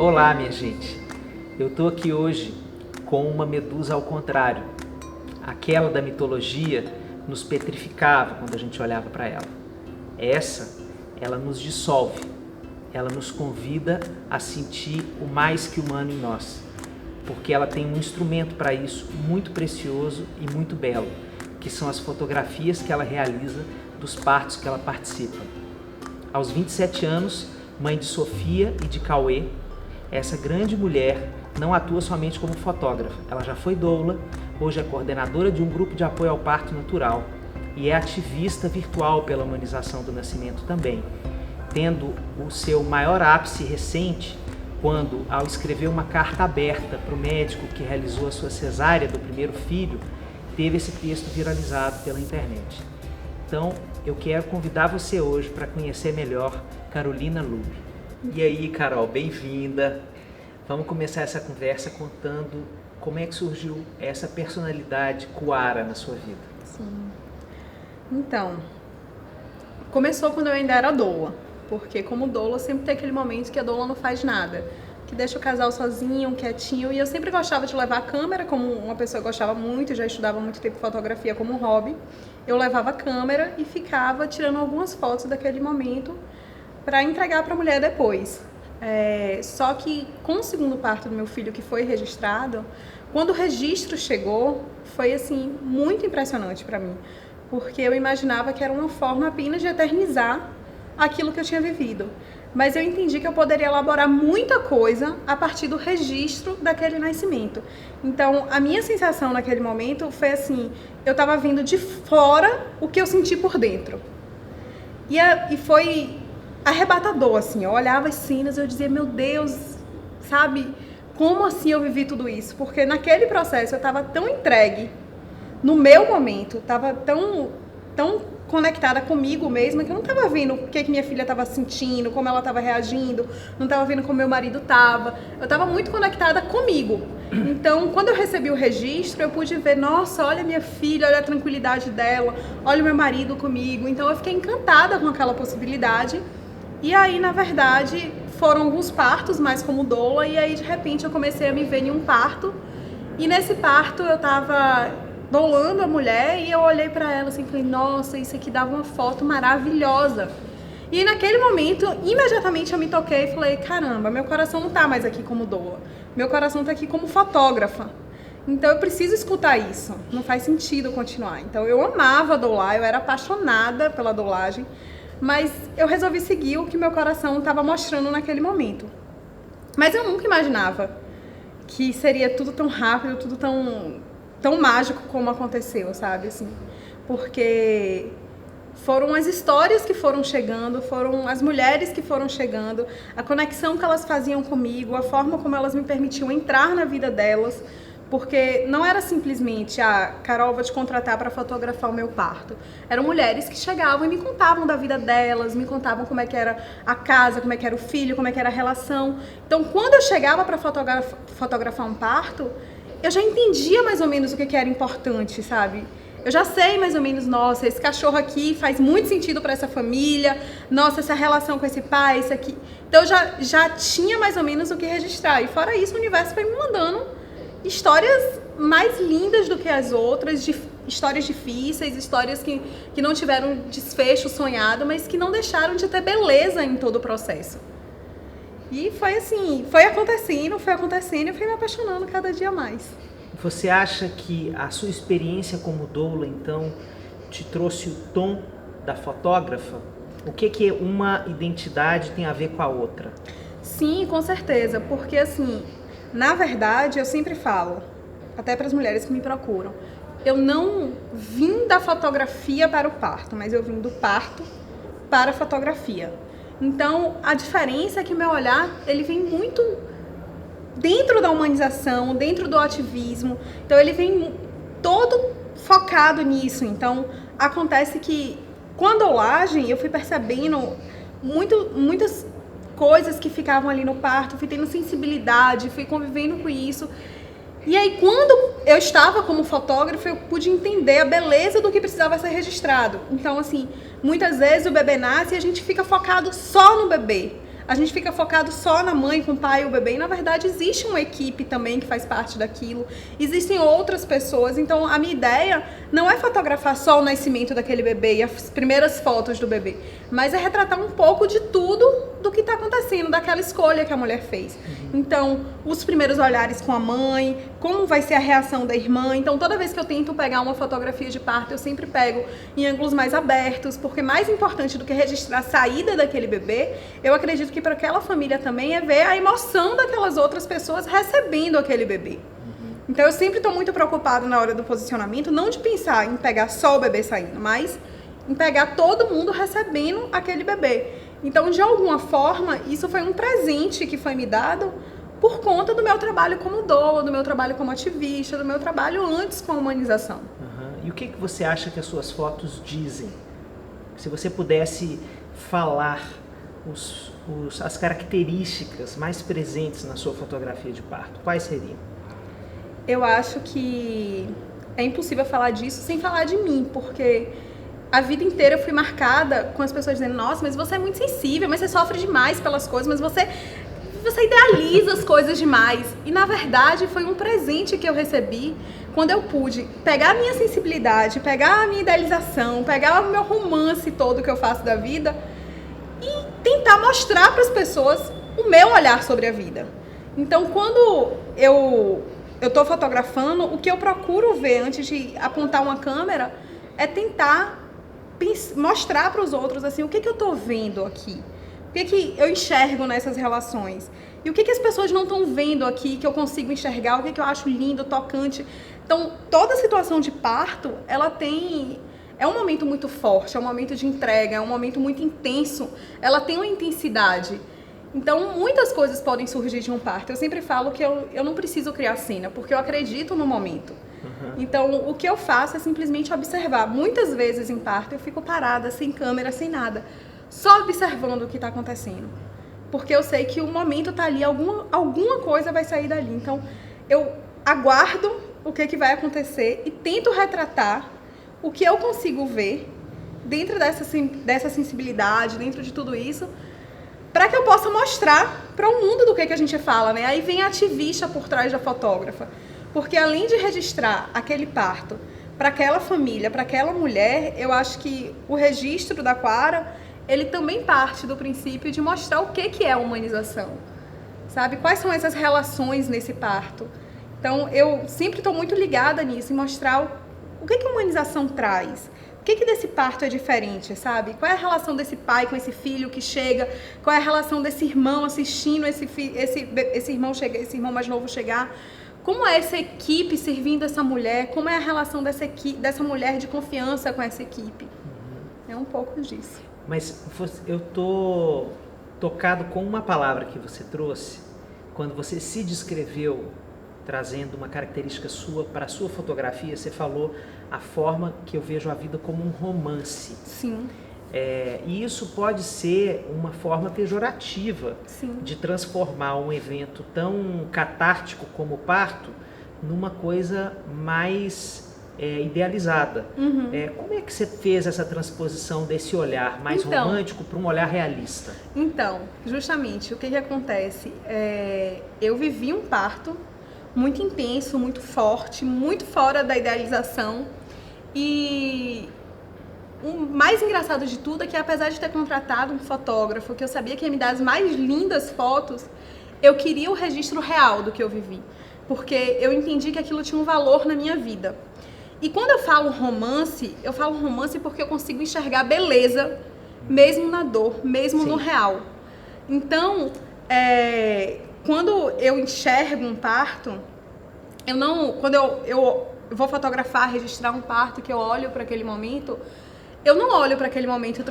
Olá, minha gente. Eu tô aqui hoje com uma medusa ao contrário. Aquela da mitologia nos petrificava quando a gente olhava para ela. Ela nos dissolve. Ela nos convida a sentir o mais que humano em nós, porque ela tem um instrumento para isso muito precioso e muito belo, que são as fotografias que ela realiza dos partos que ela participa. Aos 27 anos, mãe de Sofia e de Cauê, essa grande mulher não atua somente como fotógrafa, ela já foi doula, hoje é coordenadora de um grupo de apoio ao parto natural e é ativista virtual pela humanização do nascimento também, tendo o seu maior ápice recente quando, ao escrever uma carta aberta para o médico que realizou a sua cesárea do primeiro filho, teve esse texto viralizado pela internet. Então, eu quero convidar você hoje para conhecer melhor Carolina Luby. E aí, Carol, bem-vinda. Vamos começar essa conversa contando como é que surgiu essa personalidade Coara na sua vida. Sim. Então, começou quando eu ainda era doula, porque como doula sempre tem aquele momento que a doula não faz nada, que deixa o casal sozinho, quietinho, e eu sempre gostava de levar a câmera, como uma pessoa que gostava muito, já estudava muito tempo fotografia como hobby, eu levava a câmera e ficava tirando algumas fotos daquele momento para entregar para a mulher depois. Só que com o segundo parto do meu filho, que foi registrado, quando o registro chegou, foi assim muito impressionante para mim, porque eu imaginava que era uma forma apenas de eternizar aquilo que eu tinha vivido. Mas eu entendi que eu poderia elaborar muita coisa a partir do registro daquele nascimento. Então, a minha sensação naquele momento foi assim, eu estava vendo de fora o que eu senti por dentro. E foi arrebatador, assim, eu olhava as cenas e eu dizia, meu Deus, sabe, como assim eu vivi tudo isso? Porque naquele processo eu estava tão entregue, no meu momento, estava tão conectada comigo mesma, que eu não estava vendo o que minha filha estava sentindo, como ela estava reagindo, não estava vendo como meu marido estava, eu estava muito conectada comigo. Então, quando eu recebi o registro, eu pude ver, nossa, olha minha filha, olha a tranquilidade dela, olha o meu marido comigo. Então, eu fiquei encantada com aquela possibilidade. E aí, na verdade, foram alguns partos, mais como doula, e aí, de repente, eu comecei a me ver em um parto. E nesse parto, eu estava doulando a mulher e eu olhei pra ela assim e falei, nossa, isso aqui dava uma foto maravilhosa. E naquele momento, imediatamente eu me toquei e falei, caramba, meu coração não tá mais aqui como doula, meu coração tá aqui como fotógrafa. Então eu preciso escutar isso, não faz sentido continuar. Então eu amava doular, eu era apaixonada pela doulagem, mas eu resolvi seguir o que meu coração estava mostrando naquele momento. Mas eu nunca imaginava que seria tudo tão rápido, tudo tão mágico como aconteceu, sabe, assim, porque foram as histórias que foram chegando, foram as mulheres que foram chegando, a conexão que elas faziam comigo, a forma como elas me permitiam entrar na vida delas, porque não era simplesmente, Carol, vou te contratar para fotografar o meu parto. Eram mulheres que chegavam e me contavam da vida delas, me contavam como é que era a casa, como é que era o filho, como é que era a relação. Então, quando eu chegava para fotografar um parto, eu já entendia mais ou menos o que era importante, sabe? Eu já sei mais ou menos, nossa, esse cachorro aqui faz muito sentido para essa família, nossa, essa relação com esse pai, isso aqui. Então, eu já tinha mais ou menos o que registrar. E fora isso, o universo foi me mandando histórias mais lindas do que as outras, histórias difíceis, histórias que não tiveram desfecho sonhado, mas que não deixaram de ter beleza em todo o processo. E foi assim, foi acontecendo e eu fui me apaixonando cada dia mais. Você acha que a sua experiência como doula, então, te trouxe o tom da fotógrafa? O que uma identidade tem a ver com a outra? Sim, com certeza, porque assim, na verdade, eu sempre falo, até para as mulheres que me procuram, eu não vim da fotografia para o parto, mas eu vim do parto para a fotografia. Então, a diferença é que o meu olhar, ele vem muito dentro da humanização, dentro do ativismo. Então, ele vem todo focado nisso. Então, acontece que com a doulagem, eu fui percebendo muitas coisas que ficavam ali no parto, fui tendo sensibilidade, fui convivendo com isso. E aí, quando eu estava como fotógrafa, eu pude entender a beleza do que precisava ser registrado. Então, assim, muitas vezes o bebê nasce e a gente fica focado só no bebê. a gente fica focado só na mãe, com o pai e o bebê, e na verdade existe uma equipe também que faz parte daquilo, existem outras pessoas. Então a minha ideia não é fotografar só o nascimento daquele bebê e as primeiras fotos do bebê, mas é retratar um pouco de tudo do que está acontecendo, daquela escolha que a mulher fez. Então, os primeiros olhares com a mãe, como vai ser a reação da irmã. Então, toda vez que eu tento pegar uma fotografia de parto, eu sempre pego em ângulos mais abertos, porque mais importante do que registrar a saída daquele bebê, eu acredito que para aquela família também é ver a emoção daquelas outras pessoas recebendo aquele bebê. Então, eu sempre estou muito preocupada na hora do posicionamento, não de pensar em pegar só o bebê saindo, mas em pegar todo mundo recebendo aquele bebê. Então, de alguma forma, isso foi um presente que foi me dado por conta do meu trabalho como doula, do meu trabalho como ativista, do meu trabalho antes com a humanização. E o que você acha que as suas fotos dizem? Se você pudesse falar as características mais presentes na sua fotografia de parto, quais seriam? Eu acho que é impossível falar disso sem falar de mim, porque a vida inteira eu fui marcada com as pessoas dizendo: nossa, mas você é muito sensível, mas você sofre demais pelas coisas, mas você idealiza as coisas demais. E na verdade foi um presente que eu recebi quando eu pude pegar a minha sensibilidade, pegar a minha idealização, pegar o meu romance todo que eu faço da vida e tentar mostrar para as pessoas o meu olhar sobre a vida. Então, quando eu estou fotografando, o que eu procuro ver antes de apontar uma câmera é tentar mostrar para os outros assim, o que eu estou vendo aqui, o que eu enxergo nessas relações e o que as pessoas não estão vendo aqui que eu consigo enxergar, o que eu acho lindo, tocante. Então, toda situação de parto, é um momento muito forte, é um momento de entrega, é um momento muito intenso, ela tem uma intensidade. Então, muitas coisas podem surgir de um parto. Eu sempre falo que eu não preciso criar cena, porque eu acredito no momento. Então, o que eu faço é simplesmente observar. Muitas vezes em parto eu fico parada, sem câmera, sem nada, só observando o que está acontecendo. Porque eu sei que o momento está ali, alguma coisa vai sair dali. Então, eu aguardo o que vai acontecer e tento retratar o que eu consigo ver dentro dessa sensibilidade, dentro de tudo isso, para que eu possa mostrar para o mundo do que a gente fala, né? Aí vem a ativista por trás da fotógrafa. Porque além de registrar aquele parto para aquela família, para aquela mulher, eu acho que o registro da Quara, ele também parte do princípio de mostrar o que é a humanização, sabe? Quais são essas relações nesse parto. Então, eu sempre estou muito ligada nisso, em mostrar o que a humanização traz. O que desse parto é diferente, sabe? Qual é a relação desse pai com esse filho que chega? Qual é a relação desse irmão assistindo esse irmão mais novo chegar? Como é essa equipe servindo essa mulher? Como é a relação dessa mulher de confiança com essa equipe? É um pouco disso. Mas eu tô tocado com uma palavra que você trouxe, quando você se descreveu trazendo uma característica sua para a sua fotografia, você falou a forma que eu vejo a vida como um romance. Sim. E isso pode ser uma forma pejorativa. Sim. De transformar um evento tão catártico como o parto numa coisa mais idealizada. Como é que você fez essa transposição desse olhar mais romântico para um olhar realista? Então, justamente, o que acontece? Eu vivi um parto muito intenso, muito forte, muito fora da idealização. E o mais engraçado de tudo é que, apesar de ter contratado um fotógrafo, que eu sabia que ia me dar as mais lindas fotos, eu queria o registro real do que eu vivi. Porque eu entendi que aquilo tinha um valor na minha vida. E quando eu falo romance porque eu consigo enxergar beleza, mesmo na dor, mesmo no real. Então, quando eu enxergo um parto, quando eu vou fotografar, registrar um parto, que eu olho para aquele momento, eu não olho para aquele momento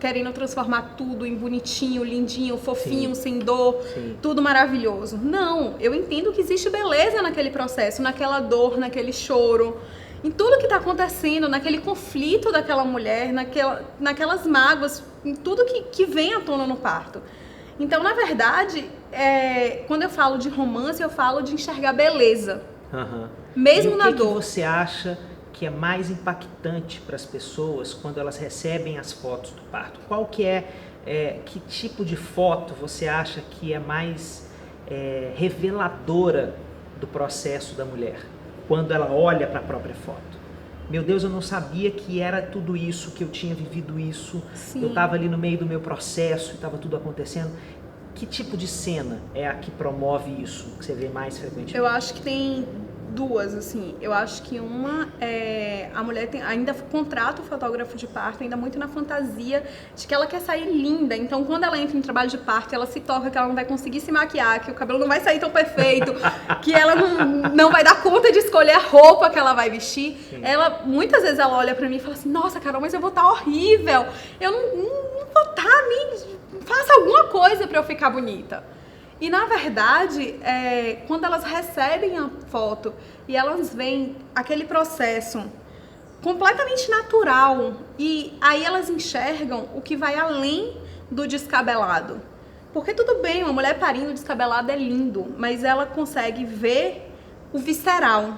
querendo transformar tudo em bonitinho, lindinho, fofinho, sem dor, tudo maravilhoso. Não, eu entendo que existe beleza naquele processo, naquela dor, naquele choro, em tudo que está acontecendo, naquele conflito daquela mulher, naquelas mágoas, em tudo que vem à tona no parto. Então, na verdade, quando eu falo de romance, eu falo de enxergar beleza. Mesmo na dor. O que você acha que é mais impactante para as pessoas quando elas recebem as fotos do parto? Qual que é que tipo de foto você acha que é mais reveladora do processo da mulher, quando ela olha para a própria foto? Meu Deus, eu não sabia que era tudo isso, que eu tinha vivido isso. Sim. Eu estava ali no meio do meu processo e estava tudo acontecendo. Que tipo de cena é a que promove isso, que você vê mais frequentemente? Eu acho que tem duas, assim. Eu acho que uma a mulher ainda contrata o fotógrafo de parto, ainda muito na fantasia de que ela quer sair linda. Então, quando ela entra em trabalho de parto, ela se toca que ela não vai conseguir se maquiar, que o cabelo não vai sair tão perfeito, que ela não vai dar conta de escolher a roupa que ela vai vestir. Sim. Muitas vezes ela olha pra mim e fala assim, nossa, Carol, mas eu vou estar horrível. Eu não vou estar, faça alguma coisa pra eu ficar bonita. E, na verdade, quando elas recebem a foto e elas veem aquele processo completamente natural, e aí elas enxergam o que vai além do descabelado. Porque tudo bem, uma mulher parindo descabelada é lindo, mas ela consegue ver o visceral,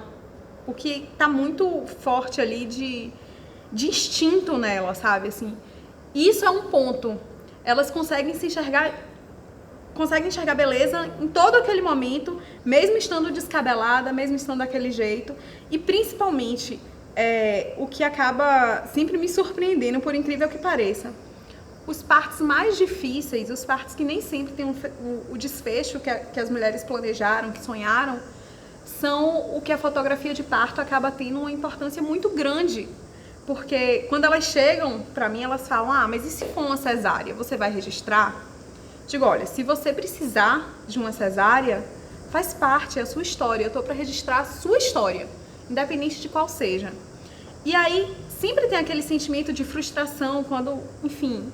o que tá muito forte ali de instinto nela, sabe? Assim, isso é um ponto. Elas conseguem enxergar beleza em todo aquele momento, mesmo estando descabelada, mesmo estando daquele jeito. E principalmente, o que acaba sempre me surpreendendo, por incrível que pareça, os partos mais difíceis, os partos que nem sempre têm o desfecho que as mulheres planejaram, que sonharam, são o que a fotografia de parto acaba tendo uma importância muito grande. Porque quando elas chegam pra mim, elas falam, mas e se for uma cesárea, você vai registrar? Digo, olha, se você precisar de uma cesárea, faz parte, é a sua história. Eu tô para registrar a sua história, independente de qual seja. E aí, sempre tem aquele sentimento de frustração quando, enfim,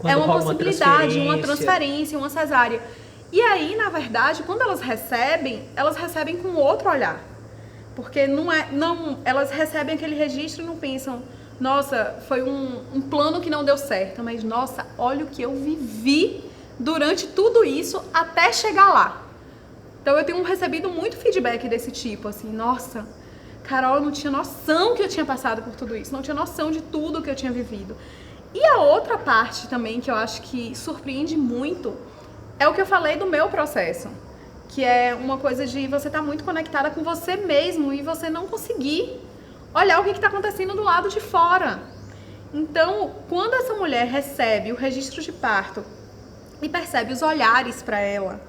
é uma possibilidade, uma transferência, uma cesárea. E aí, na verdade, quando elas recebem com outro olhar. Porque elas recebem aquele registro e não pensam, nossa, foi um plano que não deu certo, mas, nossa, olha o que eu vivi durante tudo isso até chegar lá. Então eu tenho recebido muito feedback desse tipo, assim, nossa, Carol, eu não tinha noção que eu tinha passado por tudo isso, não tinha noção de tudo que eu tinha vivido. E a outra parte também que eu acho que surpreende muito é o que eu falei do meu processo, que é uma coisa de você estar muito conectada com você mesmo e você não conseguir olhar o que está acontecendo do lado de fora. Então, quando essa mulher recebe o registro de parto e percebe os olhares para ela,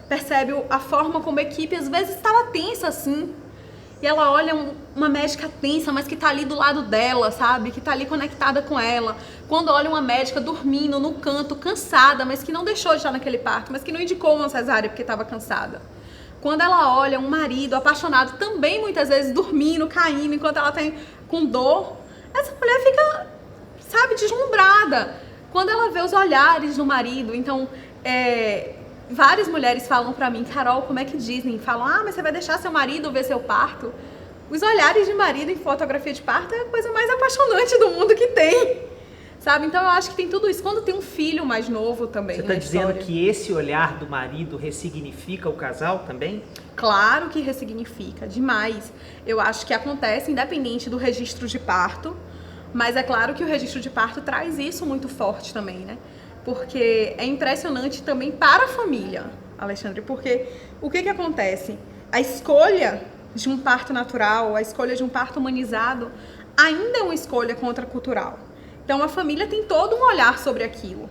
percebe a forma como a equipe às vezes estava tensa assim, e ela olha uma médica tensa, mas que tá ali do lado dela, sabe? Que tá ali conectada com ela. Quando olha uma médica dormindo no canto, cansada, mas que não deixou de estar naquele parto, mas que não indicou uma cesárea porque estava cansada. Quando ela olha um marido apaixonado, também muitas vezes dormindo, caindo, enquanto ela tá com dor, essa mulher fica, sabe, deslumbrada. Quando ela vê os olhares do marido, então, várias mulheres falam pra mim, Carol, como é que dizem? Falam, mas você vai deixar seu marido ver seu parto? Os olhares de marido em fotografia de parto é a coisa mais apaixonante do mundo que tem, sabe? Então eu acho que tem tudo isso. Quando tem um filho mais novo também. Você está dizendo que esse olhar do marido ressignifica o casal também? Claro que ressignifica, demais. Eu acho que acontece independente do registro de parto, mas é claro que o registro de parto traz isso muito forte também, né? Porque é impressionante também para a família, Alexandre, porque o que acontece? A escolha de um parto natural, a escolha de um parto humanizado, ainda é uma escolha contracultural. Então a família tem todo um olhar sobre aquilo.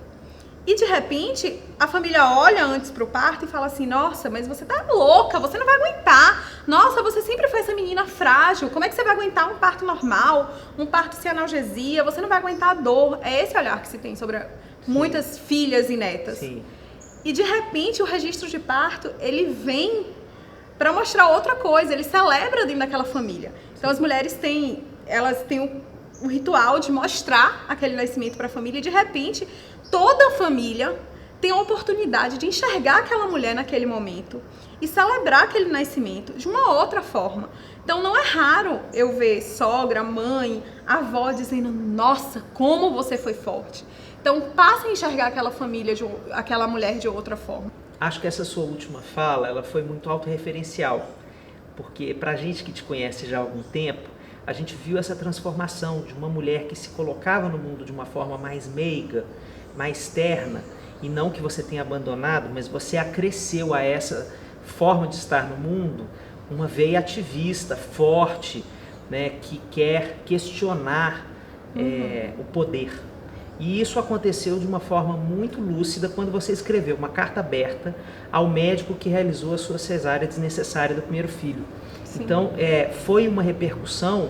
E de repente, a família olha antes pro parto e fala assim, nossa, mas você tá louca, você não vai aguentar. Nossa, você sempre foi essa menina frágil, como é que você vai aguentar um parto normal, um parto sem analgesia, você não vai aguentar a dor. É esse olhar que se tem sobre muitas filhas e netas. Sim. E de repente, o registro de parto, ele vem para mostrar outra coisa, ele celebra dentro daquela família. Então as mulheres têm um ritual de mostrar aquele nascimento para a família e de repente toda a família tem a oportunidade de enxergar aquela mulher naquele momento e celebrar aquele nascimento de uma outra forma. Então não é raro eu ver sogra, mãe, avó dizendo, nossa, como você foi forte. Então passa a enxergar aquela família, aquela mulher de outra forma. Acho que essa sua última fala, ela foi muito autorreferencial, porque pra gente que te conhece já há algum tempo, a gente viu essa transformação de uma mulher que se colocava no mundo de uma forma mais meiga, mais terna, e não que você tenha abandonado, mas você acresceu a essa forma de estar no mundo uma veia ativista, forte, né, que quer questionar o poder. E isso aconteceu de uma forma muito lúcida quando você escreveu uma carta aberta ao médico que realizou a sua cesárea desnecessária do primeiro filho. Sim. Então, foi uma repercussão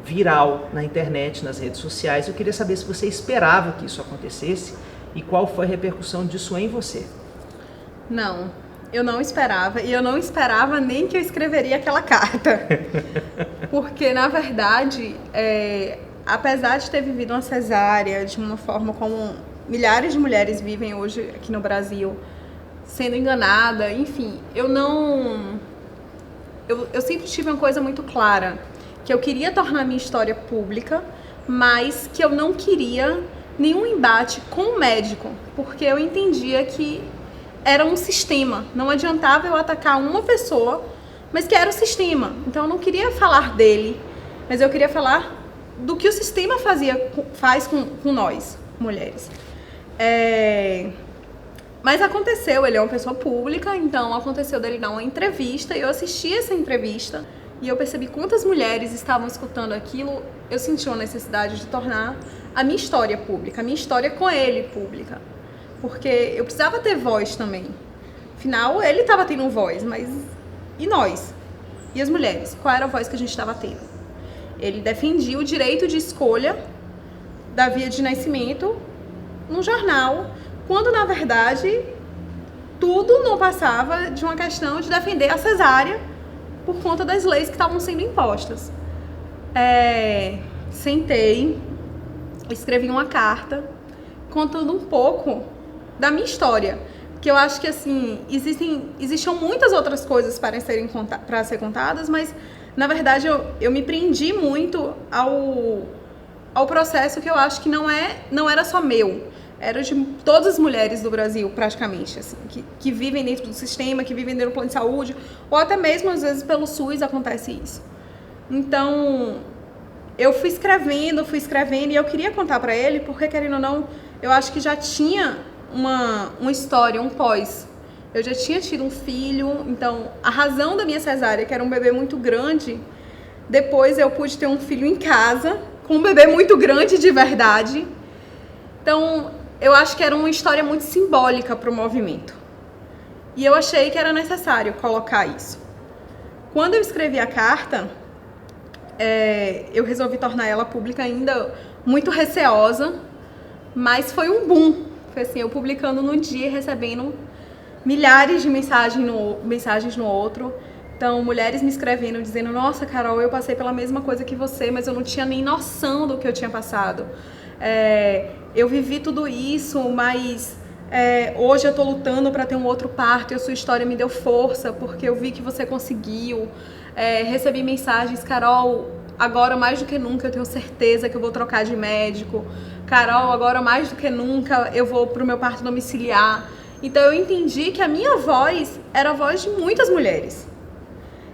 viral na internet, nas redes sociais. Eu queria saber se você esperava que isso acontecesse e qual foi a repercussão disso em você. Não, eu não esperava, e eu não esperava nem que eu escreveria aquela carta. Porque, na verdade, apesar de ter vivido uma cesárea de uma forma como milhares de mulheres vivem hoje aqui no Brasil, sendo enganada, enfim, eu sempre tive uma coisa muito clara, que eu queria tornar minha história pública, mas que eu não queria nenhum embate com o médico, porque eu entendia que era um sistema, não adiantava eu atacar uma pessoa, mas que era o sistema. Então eu não queria falar dele, mas eu queria falar do que o sistema faz com nós, mulheres. Mas aconteceu, ele é uma pessoa pública, então aconteceu dele dar uma entrevista, e eu assisti essa entrevista, e eu percebi quantas mulheres estavam escutando aquilo. Eu senti uma necessidade de tornar a minha história pública, a minha história com ele pública, porque eu precisava ter voz também. Afinal, ele estava tendo voz, mas e nós? E as mulheres? Qual era a voz que a gente estava tendo? Ele defendia o direito de escolha da via de nascimento num jornal, quando, na verdade, tudo não passava de uma questão de defender a cesárea por conta das leis que estavam sendo impostas. Sentei, escrevi uma carta contando um pouco da minha história, que eu acho que, assim, existiam muitas outras coisas para ser contadas, mas, na verdade, eu me prendi muito ao processo, que eu acho que não era só meu. Era de todas as mulheres do Brasil, praticamente, assim, que vivem dentro do sistema, que vivem dentro do plano de saúde, ou até mesmo, às vezes, pelo SUS acontece isso. Então, eu fui escrevendo, e eu queria contar pra ele, porque, querendo ou não, eu acho que já tinha uma história, um pós. Eu já tinha tido um filho, então, a razão da minha cesárea, que era um bebê muito grande, depois eu pude ter um filho em casa, com um bebê muito grande de verdade. Então, eu acho que era uma história muito simbólica para o movimento. E eu achei que era necessário colocar isso. Quando eu escrevi a carta, eu resolvi tornar ela pública ainda muito receosa, mas foi um boom. Foi assim, eu publicando no dia, recebendo milhares de mensagens no outro. Então, mulheres me escrevendo, dizendo: nossa, Carol, eu passei pela mesma coisa que você, mas eu não tinha nem noção do que eu tinha passado. Eu vivi tudo isso, mas hoje eu estou lutando para ter um outro parto, e a sua história me deu força, porque eu vi que você conseguiu. Recebi mensagens: Carol, agora mais do que nunca eu tenho certeza que eu vou trocar de médico. Carol, agora mais do que nunca eu vou para o meu parto domiciliar. Então eu entendi que a minha voz era a voz de muitas mulheres.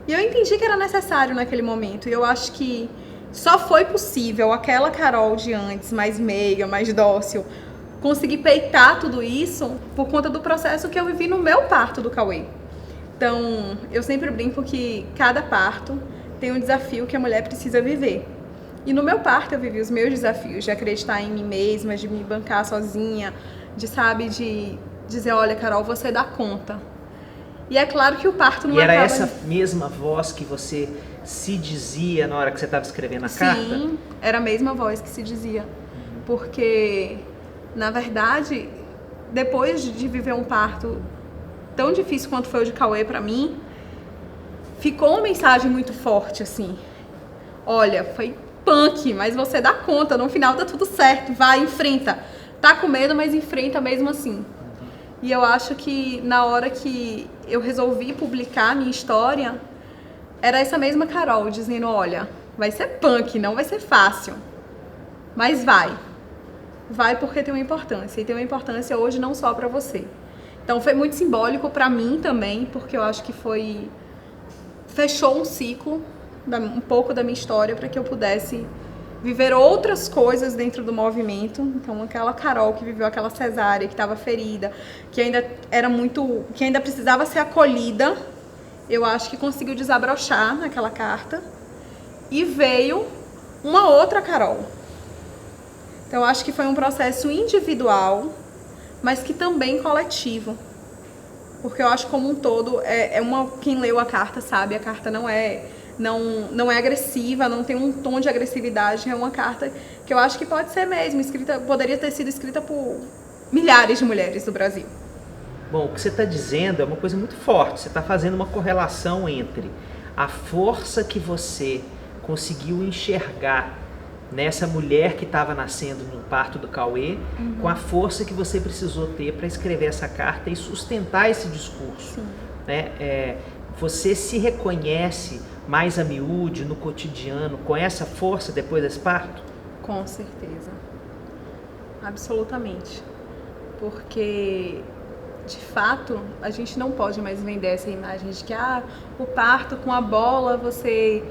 E eu entendi que era necessário naquele momento. E eu acho que só foi possível aquela Carol de antes, mais meiga, mais dócil, conseguir peitar tudo isso por conta do processo que eu vivi no meu parto do Cauê. Então, eu sempre brinco que cada parto tem um desafio que a mulher precisa viver. E no meu parto eu vivi os meus desafios de acreditar em mim mesma, de me bancar sozinha, de dizer: olha, Carol, você dá conta. E é claro que o parto não acaba... E era essa mesma voz que você se dizia na hora que você estava escrevendo a carta? Sim, era a mesma voz que se dizia. Porque, na verdade, depois de viver um parto tão difícil quanto foi o de Cauê pra mim, ficou uma mensagem muito forte, assim: olha, foi punk, mas você dá conta, no final dá tudo certo, vai, enfrenta. Tá com medo, mas enfrenta mesmo assim. E eu acho que na hora que eu resolvi publicar a minha história, era essa mesma Carol dizendo: olha, vai ser punk, não vai ser fácil, mas vai. Vai porque tem uma importância, e tem uma importância hoje não só pra você. Então foi muito simbólico pra mim também, porque eu acho que fechou um ciclo, um pouco da minha história, para que eu pudesse viver outras coisas dentro do movimento. Então, aquela Carol que viveu aquela cesárea, que estava ferida, que ainda precisava ser acolhida, eu acho que conseguiu desabrochar naquela carta. E veio uma outra Carol. Então, eu acho que foi um processo individual, mas que também coletivo. Porque eu acho que como um todo, quem leu a carta sabe, a carta não é agressiva, não tem um tom de agressividade, é uma carta que eu acho que pode ser mesmo poderia ter sido escrita por milhares de mulheres do Brasil. Bom, o que você está dizendo é uma coisa muito forte, você está fazendo uma correlação entre a força que você conseguiu enxergar nessa mulher que estava nascendo no parto do Cauê, com a força que você precisou ter para escrever essa carta e sustentar esse discurso. Sim. Né? Você se reconhece mais a miúde, no cotidiano, com essa força depois desse parto? Com certeza. Absolutamente. Porque, de fato, a gente não pode mais vender essa imagem de que o parto com a bola, você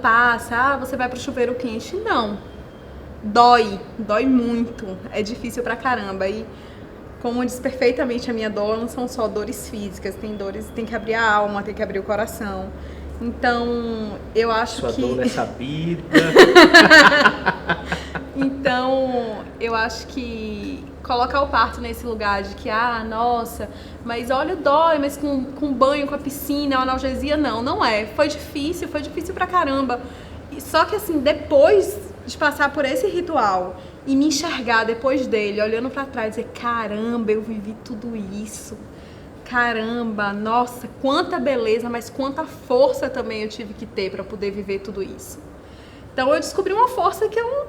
passa, você vai pro chuveiro quente. Não. Dói muito. É difícil pra caramba. E, como diz perfeitamente a minha dor, não são só dores físicas, tem que abrir a alma, tem que abrir o coração. Então, eu acho que... Sua dor é sabida. Então, eu acho que colocar o parto nesse lugar de que, nossa, mas olha, dói, mas com banho, com a piscina, a analgesia, não é. Foi difícil pra caramba. Só que assim, depois de passar por esse ritual e me enxergar depois dele, olhando pra trás, dizer, caramba, eu vivi tudo isso. Caramba, nossa, quanta beleza, mas quanta força também eu tive que ter pra poder viver tudo isso. Então eu descobri uma força que eu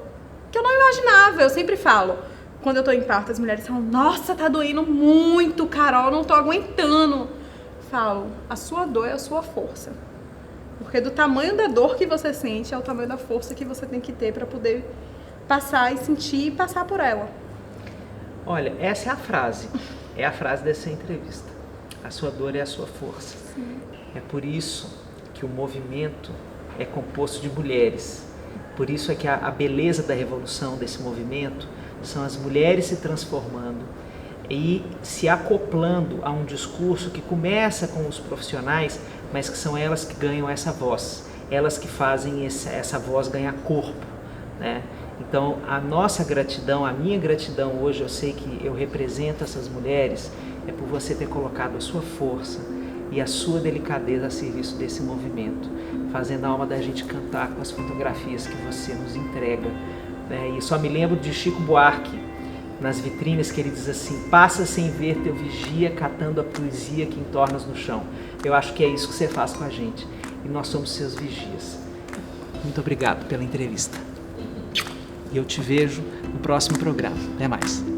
não imaginava. Eu sempre falo, quando eu tô em parto, as mulheres falam, nossa, tá doendo muito, Carol, não tô aguentando. Eu falo, a sua dor é a sua força. Porque do tamanho da dor que você sente, é o tamanho da força que você tem que ter pra poder passar e sentir e passar por ela. Olha, essa é a frase dessa entrevista. A sua dor é a sua força. Sim. É por isso que o movimento é composto de mulheres. Por isso é que a beleza da revolução desse movimento são as mulheres se transformando e se acoplando a um discurso que começa com os profissionais, mas que são elas que ganham essa voz, elas que fazem essa voz ganhar corpo, né? Então, a nossa gratidão, a minha gratidão hoje, eu sei que eu represento essas mulheres, é por você ter colocado a sua força e a sua delicadeza a serviço desse movimento, fazendo a alma da gente cantar com as fotografias que você nos entrega, né? E só me lembro de Chico Buarque, nas vitrines, que ele diz assim, passa sem ver teu vigia, catando a poesia que entornas no chão. Eu acho que é isso que você faz com a gente, e nós somos seus vigias. Muito obrigado pela entrevista. E eu te vejo no próximo programa. Até mais.